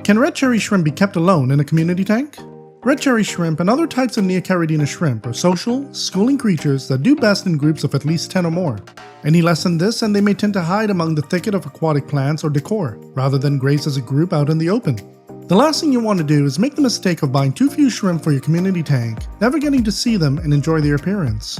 Can red cherry shrimp be kept alone in a community tank? Red cherry shrimp and other types of Neocaridina shrimp are social, schooling creatures that do best in groups of at least 10 or more. Any less than this and they may tend to hide among the thicket of aquatic plants or decor, rather than graze as a group out in the open. The last thing you want to do is make the mistake of buying too few shrimp for your community tank, never getting to see them and enjoy their appearance.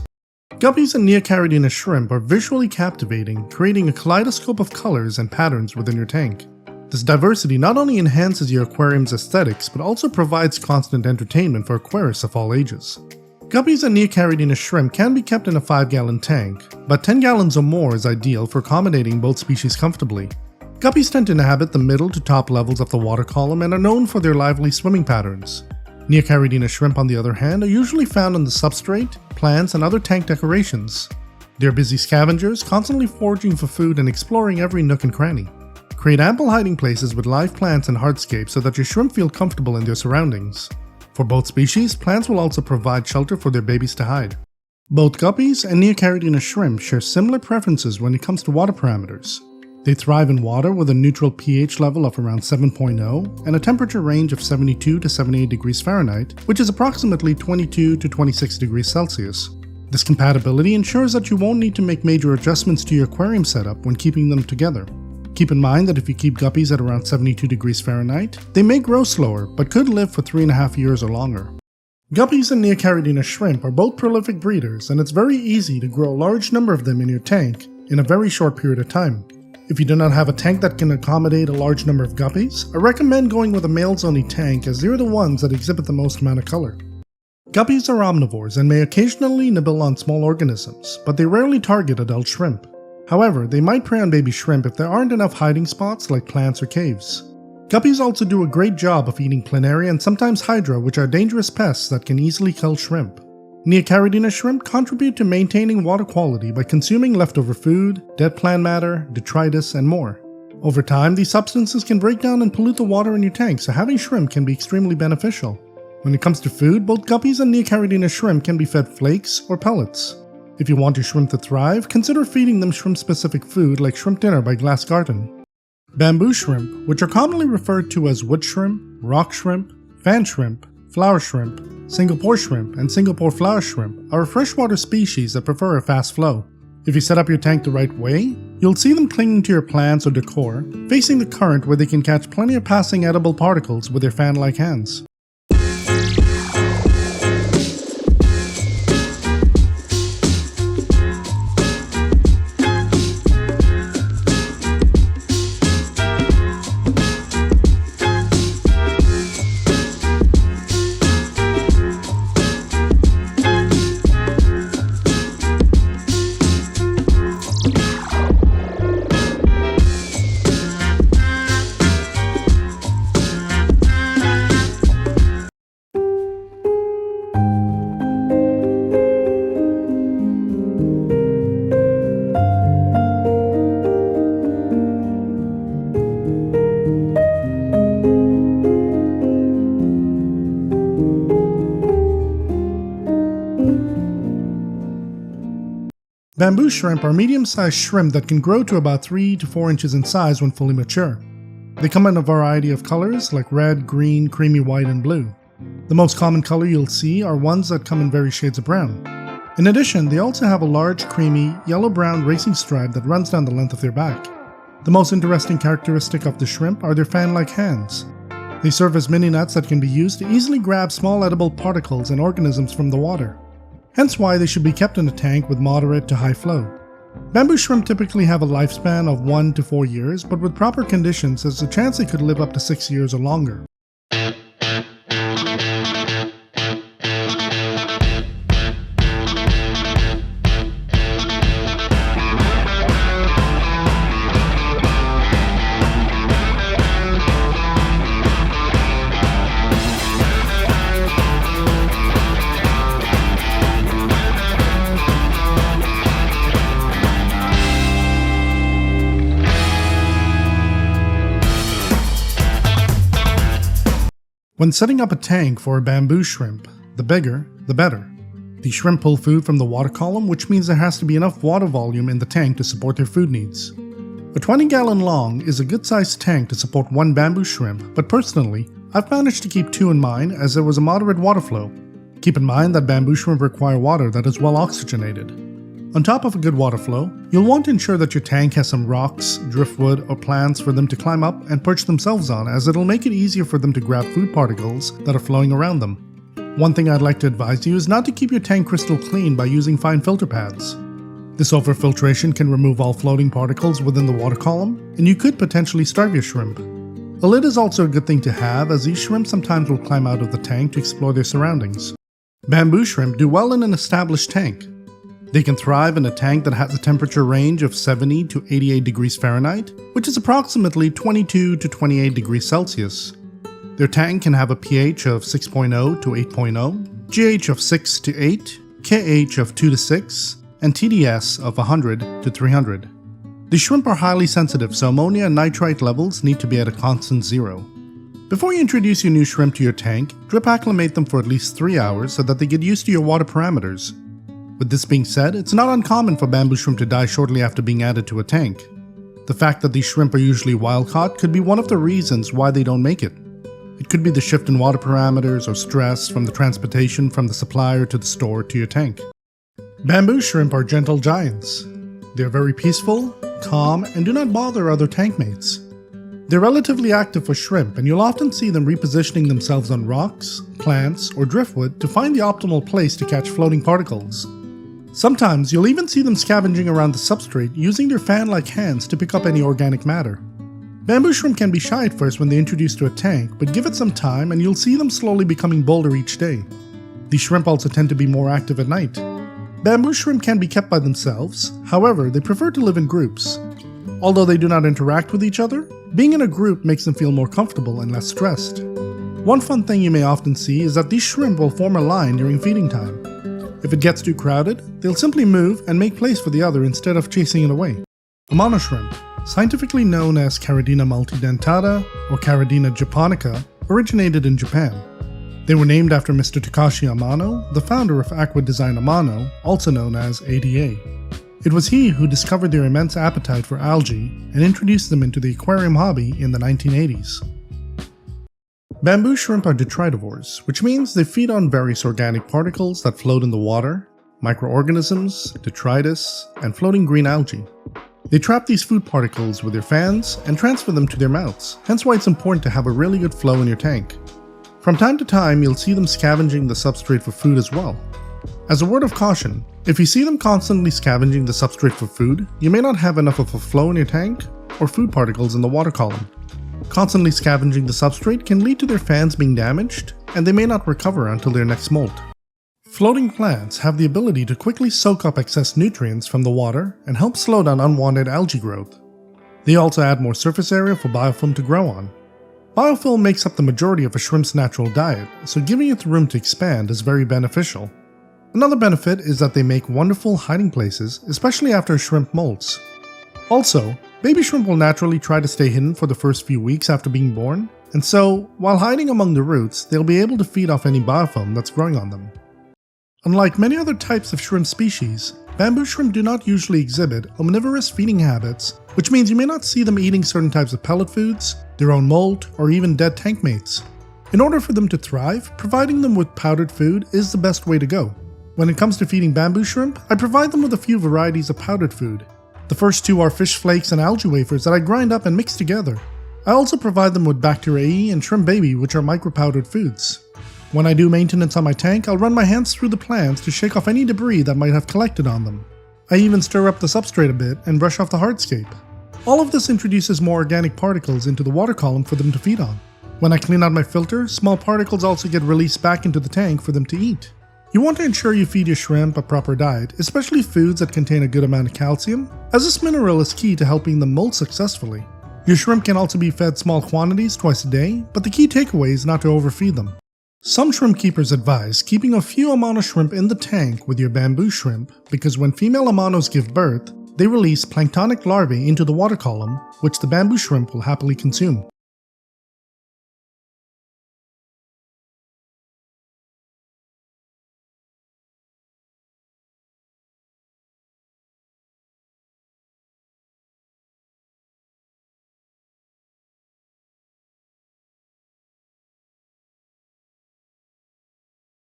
Guppies and Neocaridina shrimp are visually captivating, creating a kaleidoscope of colors and patterns within your tank. This diversity not only enhances your aquarium's aesthetics, but also provides constant entertainment for aquarists of all ages. Guppies and Neocaridina shrimp can be kept in a 5-gallon tank, but 10 gallons or more is ideal for accommodating both species comfortably. Guppies tend to inhabit the middle to top levels of the water column and are known for their lively swimming patterns. Neocaridina shrimp, on the other hand, are usually found on the substrate, plants, and other tank decorations. They are busy scavengers, constantly foraging for food and exploring every nook and cranny. Create ample hiding places with live plants and hardscapes so that your shrimp feel comfortable in their surroundings. For both species, plants will also provide shelter for their babies to hide. Both guppies and Neocaridina shrimp share similar preferences when it comes to water parameters. They thrive in water with a neutral pH level of around 7.0 and a temperature range of 72 to 78 degrees Fahrenheit, which is approximately 22 to 26 degrees Celsius. This compatibility ensures that you won't need to make major adjustments to your aquarium setup when keeping them together. Keep in mind that if you keep guppies at around 72 degrees Fahrenheit, they may grow slower but could live for 3.5 years or longer. Guppies and Neocaridina shrimp are both prolific breeders, and it's very easy to grow a large number of them in your tank in a very short period of time. If you do not have a tank that can accommodate a large number of guppies, I recommend going with a males-only tank as they're the ones that exhibit the most amount of color. Guppies are omnivores and may occasionally nibble on small organisms, but they rarely target adult shrimp. However, they might prey on baby shrimp if there aren't enough hiding spots like plants or caves. Guppies also do a great job of eating planaria and sometimes hydra, which are dangerous pests that can easily kill shrimp. Neocaridina shrimp contribute to maintaining water quality by consuming leftover food, dead plant matter, detritus, and more. Over time, these substances can break down and pollute the water in your tank, so having shrimp can be extremely beneficial. When it comes to food, both guppies and Neocaridina shrimp can be fed flakes or pellets. If you want your shrimp to thrive, consider feeding them shrimp-specific food like shrimp dinner by Glass Garden. Bamboo shrimp, which are commonly referred to as wood shrimp, rock shrimp, fan shrimp, flower shrimp, single-pore shrimp, and single-pore flower shrimp, are a freshwater species that prefer a fast flow. If you set up your tank the right way, you'll see them clinging to your plants or decor, facing the current where they can catch plenty of passing edible particles with their fan-like hands. Bamboo shrimp are medium-sized shrimp that can grow to about 3 to 4 inches in size when fully mature. They come in a variety of colors like red, green, creamy white, and blue. The most common color you'll see are ones that come in various shades of brown. In addition, they also have a large, creamy, yellow-brown racing stripe that runs down the length of their back. The most interesting characteristic of the shrimp are their fan-like hands. They serve as mini nets that can be used to easily grab small edible particles and organisms from the water. Hence why they should be kept in a tank with moderate to high flow. Bamboo shrimp typically have a lifespan of 1 to 4 years, but with proper conditions there's a chance they could live up to 6 years or longer. When setting up a tank for a bamboo shrimp, the bigger, the better. The shrimp pull food from the water column, which means there has to be enough water volume in the tank to support their food needs. A 20-gallon long is a good-sized tank to support one bamboo shrimp, but personally, I've managed to keep 2 in mine as there was a moderate water flow. Keep in mind that bamboo shrimp require water that is well oxygenated. On top of a good water flow, you'll want to ensure that your tank has some rocks, driftwood, or plants for them to climb up and perch themselves on, as it'll make it easier for them to grab food particles that are flowing around them. One thing I'd like to advise you is not to keep your tank crystal clean by using fine filter pads. This overfiltration can remove all floating particles within the water column, and you could potentially starve your shrimp. A lid is also a good thing to have, as these shrimp sometimes will climb out of the tank to explore their surroundings. Bamboo shrimp do well in an established tank. They can thrive in a tank that has a temperature range of 70 to 88 degrees Fahrenheit, which is approximately 22 to 28 degrees Celsius. Their tank can have a pH of 6.0 to 8.0, GH of 6 to 8, KH of 2 to 6, and TDS of 100 to 300. The shrimp are highly sensitive, so ammonia and nitrite levels need to be at a constant 0. Before you introduce your new shrimp to your tank, drip acclimate them for at least 3 hours so that they get used to your water parameters. With this being said, it's not uncommon for bamboo shrimp to die shortly after being added to a tank. The fact that these shrimp are usually wild-caught could be one of the reasons why they don't make it. It could be the shift in water parameters or stress from the transportation from the supplier to the store to your tank. Bamboo shrimp are gentle giants. They are very peaceful, calm, and do not bother other tank mates. They're relatively active for shrimp, and you'll often see them repositioning themselves on rocks, plants, or driftwood to find the optimal place to catch floating particles. Sometimes you'll even see them scavenging around the substrate using their fan-like hands to pick up any organic matter. Bamboo shrimp can be shy at first when they're introduced to a tank, but give it some time and you'll see them slowly becoming bolder each day. These shrimp also tend to be more active at night. Bamboo shrimp can be kept by themselves, however, they prefer to live in groups. Although they do not interact with each other, being in a group makes them feel more comfortable and less stressed. One fun thing you may often see is that these shrimp will form a line during feeding time. If it gets too crowded, they'll simply move and make place for the other instead of chasing it away. Amano shrimp, scientifically known as Caridina multidentata or Caridina japonica, originated in Japan. They were named after Mr. Takashi Amano, the founder of Aqua Design Amano, also known as ADA. It was he who discovered their immense appetite for algae and introduced them into the aquarium hobby in the 1980s. Bamboo shrimp are detritivores, which means they feed on various organic particles that float in the water, microorganisms, detritus, and floating green algae. They trap these food particles with their fans and transfer them to their mouths, hence why it's important to have a really good flow in your tank. From time to time, you'll see them scavenging the substrate for food as well. As a word of caution, if you see them constantly scavenging the substrate for food, you may not have enough of a flow in your tank or food particles in the water column. Constantly scavenging the substrate can lead to their fans being damaged, and they may not recover until their next molt. Floating plants have the ability to quickly soak up excess nutrients from the water and help slow down unwanted algae growth. They also add more surface area for biofilm to grow on. Biofilm makes up the majority of a shrimp's natural diet, so giving it the room to expand is very beneficial. Another benefit is that they make wonderful hiding places, especially after a shrimp molts. Also, baby shrimp will naturally try to stay hidden for the first few weeks after being born, and so, while hiding among the roots, they'll be able to feed off any biofilm that's growing on them. Unlike many other types of shrimp species, bamboo shrimp do not usually exhibit omnivorous feeding habits, which means you may not see them eating certain types of pellet foods, their own molt, or even dead tank mates. In order for them to thrive, providing them with powdered food is the best way to go. When it comes to feeding bamboo shrimp, I provide them with a few varieties of powdered food. The first two are fish flakes and algae wafers that I grind up and mix together. I also provide them with Bacteria and Shrimp Baby, which are micro-powdered foods. When I do maintenance on my tank, I'll run my hands through the plants to shake off any debris that might have collected on them. I even stir up the substrate a bit and brush off the hardscape. All of this introduces more organic particles into the water column for them to feed on. When I clean out my filter, small particles also get released back into the tank for them to eat. You want to ensure you feed your shrimp a proper diet, especially foods that contain a good amount of calcium, as this mineral is key to helping them molt successfully. Your shrimp can also be fed small quantities twice a day, but the key takeaway is not to overfeed them. Some shrimp keepers advise keeping a few Amano shrimp in the tank with your bamboo shrimp because when female Amanos give birth, they release planktonic larvae into the water column, which the bamboo shrimp will happily consume.